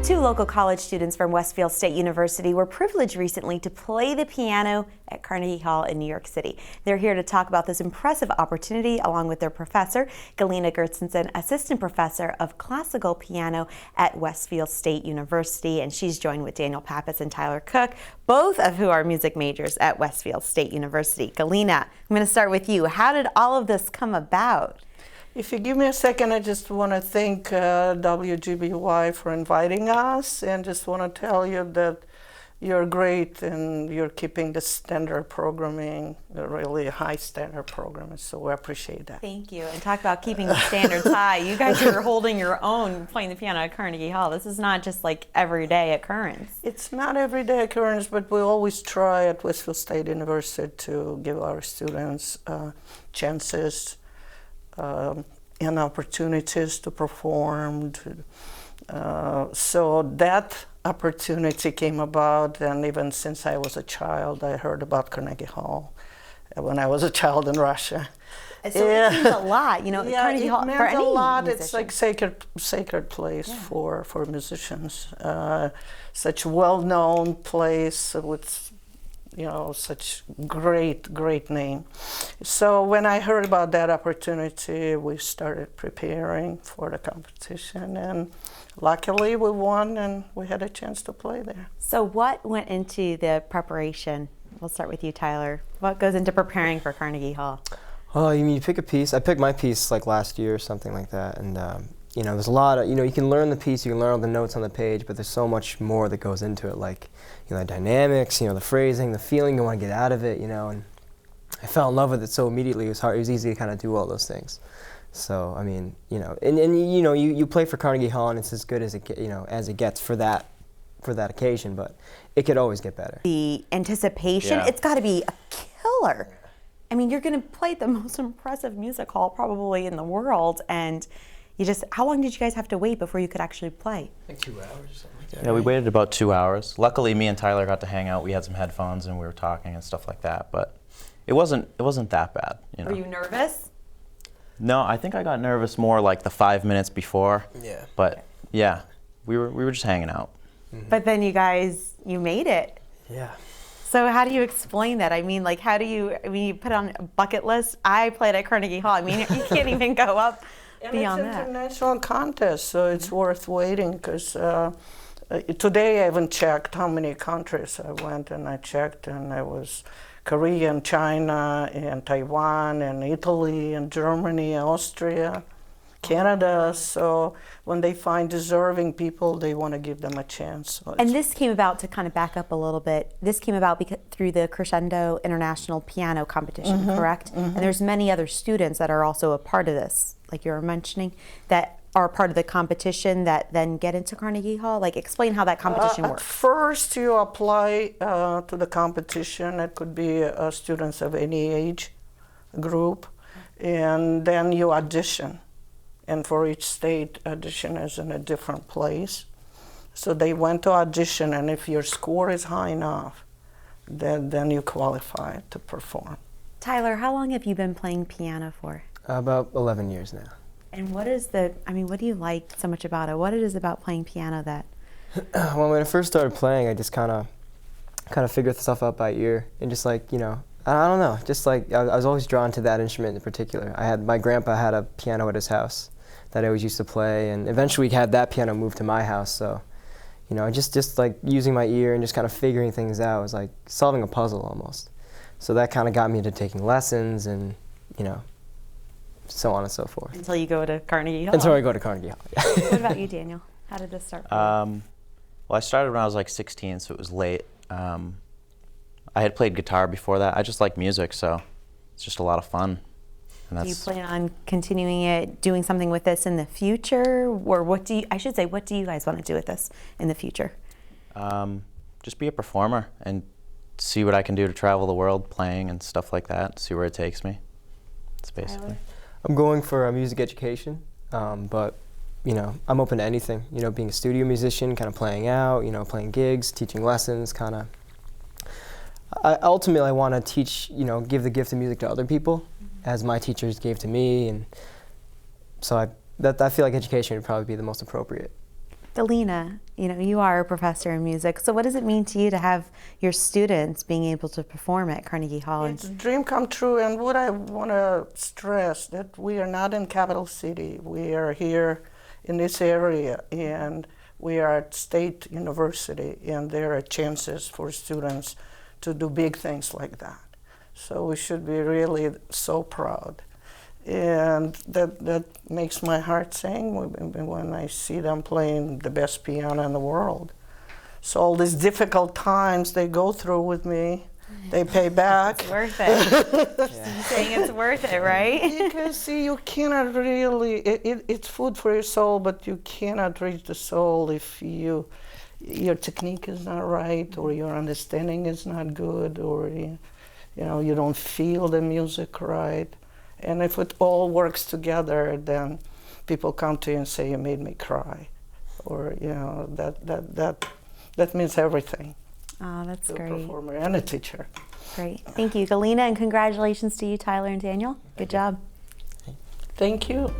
Two local college students from Westfield State University were privileged recently to play the piano at Carnegie Hall in New York City. They're here to talk about this impressive opportunity along with their professor, Galina Gertsenzon, assistant professor of classical piano at Westfield State University, and she's joined with Daniel Pappas and Tyler Cook, both of who are music majors at Westfield State University. Galina, I'm going to start with you. How did all of this come about? If you give me a second, I just want to thank WGBY for inviting us, and just want to tell you that you're great and you're keeping the standard programming, a really high standard programming, so we appreciate that. Thank you. And talk about keeping the standards high. You guys are holding your own playing the piano at Carnegie Hall. This is not just like everyday occurrence. It's not everyday occurrence, but we always try at Westfield State University to give our students chances and opportunities to perform. So that opportunity came about, and even since I was a child, I heard about Carnegie Hall when I was a child in Russia. So it means a lot, you know. Yeah, Carnegie Hall, it meant for any a lot. musician. It's like sacred place for musicians. Such well-known place with, you know, such great name. So when I heard about that opportunity, we started preparing for the competition, and luckily we won and we had a chance to play there. So what went into the preparation? We'll start with you, Tyler. What goes into preparing for Carnegie Hall? Oh, you mean you pick a piece? I picked my piece like last year or something like that, and you know, there's a lot of, you know, you can learn the piece, you can learn all the notes on the page, but there's so much more that goes into it, like, you know, the dynamics, you know, the phrasing, the feeling you want to get out of it, you know, and I fell in love with it so immediately. It was easy to kind of do all those things. So, I mean, you know, and you know, you play for Carnegie Hall, and it's as good as it, you know, as it gets for that occasion, but it could always get better. The anticipation, it's got to be a killer. I mean, you're going to play the most impressive music hall probably in the world, and you just, how long did you guys have to wait before you could actually play? Like 2 hours or something like that. Yeah, we waited about 2 hours. Luckily, me and Tyler got to hang out. We had some headphones and we were talking and stuff like that, but it wasn't that bad, you know. Were you nervous? No, I think I got nervous more like the 5 minutes before. Yeah. But yeah, we were just hanging out. Mm-hmm. But then you made it. Yeah. So how do you explain that? I mean, like, you put on a bucket list. I played at Carnegie Hall. I mean, you can't even go up beyond and it's that. international contest, so it's worth waiting, because today I haven't checked how many countries I went, and I checked, and I was Korea and China and Taiwan and Italy and Germany, Austria, Canada. So when they find deserving people, they want to give them a chance. So And this came about, to kind of back up a little bit, this came about through the Crescendo International Piano Competition, correct? And there's many other students that are also a part of this, like you were mentioning, that are part of the competition that then get into Carnegie Hall. Like, explain how that competition works. First, you apply to the competition. It could be students of any age group, and then you audition. And for each state, audition is in a different place. So they went to audition, and if your score is high enough, then you qualify to perform. Tyler, how long have you been playing piano for? About 11 years now. And what do you like so much about it? What it is about playing piano that? Well, when I first started playing, I just kind of figured stuff out by ear, and just like, you know, I don't know, just like I was always drawn to that instrument in particular. My grandpa had a piano at his house that I always used to play, and eventually we had that piano moved to my house. So, you know, just like using my ear and just kind of figuring things out was like solving a puzzle almost. So that kind of got me into taking lessons, and, you know, so on and so forth. Until you go to Carnegie Hall. Until I go to Carnegie Hall. What about you, Daniel? How did this start for you? Well, I started when I was like 16, so it was late. I had played guitar before that. I just like music, so it's just a lot of fun. And Do you plan on continuing it, doing something with this in the future? Or what do you guys want to do with this in the future? Just be a performer and see what I can do to travel the world playing and stuff like that, see where it takes me. That's basically. I'm going for music education, but, you know, I'm open to anything. You know, being a studio musician, kind of playing out, you know, playing gigs, teaching lessons, kind of. Ultimately, I want to teach, you know, give the gift of music to other people, as my teachers gave to me, and so I feel like education would probably be the most appropriate. Galina, you are a professor in music, so what does it mean to you to have your students being able to perform at Carnegie Hall? It's a dream come true, and what I want to stress that we are not in capital city. We are here in this area, and we are at State University, and there are chances for students to do big things like that. So we should be really so proud. And that makes my heart sing when I see them playing the best piano in the world. So all these difficult times they go through with me, they pay back. It's worth it. You're saying it's worth it, right? Because see, you cannot really, it's food for your soul, but you cannot reach the soul if your technique is not right, or your understanding is not good, or you don't feel the music right. And if it all works together, then people come to you and say, "You made me cry," or that means everything. Oh, that's to great. A performer and a teacher. Great, thank you, Galina, and congratulations to you, Tyler and Daniel. Good job. Thank you.